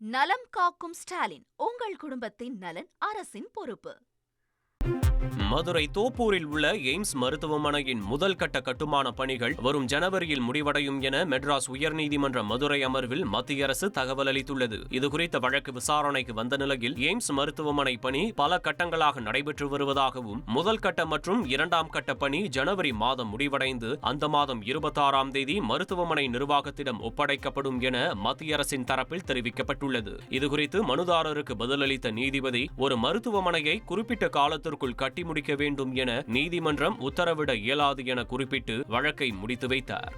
நலம் காக்கும் ஸ்டாலின், உங்கள் குடும்பத்தின் நலன் அரசின் பொறுப்பு. மதுரை தோப்பூரில் உள்ள எய்ம்ஸ் மருத்துவமனையின் முதல் கட்ட கட்டுமான பணிகள் வரும் ஜனவரியில் முடிவடையும் என மெட்ராஸ் உயர்நீதிமன்ற மதுரை அமர்வில் மத்திய அரசு தகவல் அளித்துள்ளது. இதுகுறித்த வழக்கு விசாரணைக்கு வந்த நிலையில் எய்ம்ஸ் மருத்துவமனை பணி பல கட்டங்களாக நடைபெற்று வருவதாகவும் முதல் கட்ட மற்றும் இரண்டாம் கட்ட பணி ஜனவரி மாதம் முடிவடைந்து அந்த மாதம் 26ஆம் தேதி மருத்துவமனை நிர்வாகத்திடம் ஒப்படைக்கப்படும் என மத்திய அரசின் தரப்பில் தெரிவிக்கப்பட்டுள்ளது. இதுகுறித்து மனுதாரருக்கு பதிலளித்த நீதிபதி, ஒரு மருத்துவமனையை குறிப்பிட்ட காலத்திற்குள் கட்டி முடிக்க வேண்டும் என நீதிமன்றம் உத்தரவிட இயலாது என குறிப்பிட்டு வழக்கை முடித்து வைத்தார்.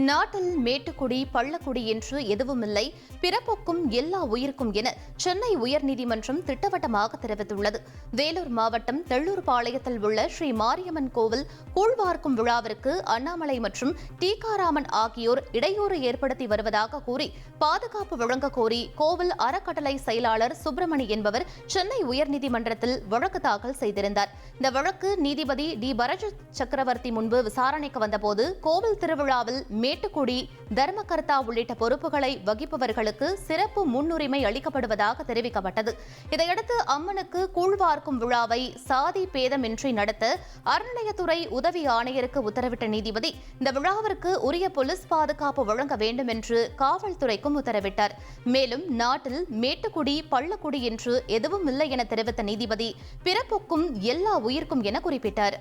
நாட்டில் மேட்டுக்குடி பள்ளக்குடி என்று எதுவுமில்லை, பிறப்புக்கும் எல்லா உயிருக்கும் என சென்னை உயர்நீதிமன்றம் திட்டவட்டமாக தெரிவித்துள்ளது. வேலூர் மாவட்டம் தெள்ளூர்பாளையத்தில் உள்ள ஸ்ரீ மாரியம்மன் கோவில் கூழ்வார்க்கும் விழாவிற்கு அண்ணாமலை மற்றும் டீகாராமன் ஆகியோர் இடையூறு ஏற்படுத்தி வருவதாக கூறி பாதுகாப்பு வழங்க கோரி கோவில் அறக்கட்டளை செயலாளர் சுப்பிரமணி என்பவர் சென்னை உயர்நீதிமன்றத்தில் வழக்கு தாக்கல் செய்திருந்தார். இந்த வழக்கு நீதிபதி டி பரஜ சக்கரவர்த்தி முன்பு விசாரணைக்கு வந்தபோது கோவில் திருவிழாவில் மேட்டுக்குடி, தர்மகர்த்தா உள்ளிட்ட பொறுப்புகளை வகிப்பவர்களுக்கு சிறப்பு முன்னுரிமை அளிக்கப்படுவதாக தெரிவிக்கப்பட்டது. இதையடுத்து அம்மனுக்கு கூழ்வார்க்கும் விழாவை சாதி பேதமின்றி நடத்த அறநிலையத்துறை உதவி ஆணையருக்கு உத்தரவிட்ட நீதிபதி இந்த விழாவிற்கு உரிய போலீஸ் பாதுகாப்பு வழங்க வேண்டும் என்று காவல்துறைக்கும் உத்தரவிட்டார். மேலும் நாட்டில் மேட்டுக்குடி பள்ளக்குடி என்று எதுவும் இல்லை என தெரிவித்த நீதிபதி பிறப்புக்கும் எல்லா உயிர்க்கும் என குறிப்பிட்டார்.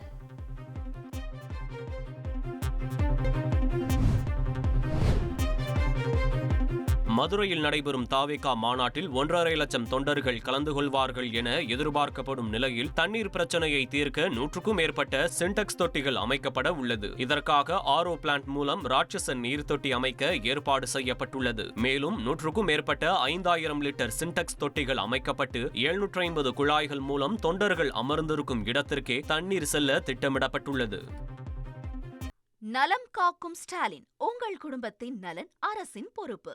மதுரையில் நடைபெறும் தாவேகா மாநாட்டில் 1.5 லட்சம் தொண்டர்கள் கலந்து கொள்வார்கள் என எதிர்பார்க்கப்படும் நிலையில் தண்ணீர் பிரச்சனையை தீர்க்க 100க்கும் மேற்பட்ட சின்டெக்ஸ் தொட்டிகள் அமைக்கப்பட உள்ளது. இதற்காக RO பிளான்ட் மூலம் ராட்சச நீர் தொட்டி அமைக்க ஏற்பாடு செய்யப்பட்டுள்ளது. மேலும் 100க்கும் மேற்பட்ட 5000 லிட்டர் சின்டெக்ஸ் தொட்டிகள் அமைக்கப்பட்டு 750 குழாய்கள் மூலம் தொண்டர்கள் அமர்ந்திருக்கும் இடத்திற்கே தண்ணீர் செல்ல திட்டமிடப்பட்டுள்ளது. நலம் காக்கும் ஸ்டாலின், உங்கள் குடும்பத்தின் நலன் அரசின் பொறுப்பு.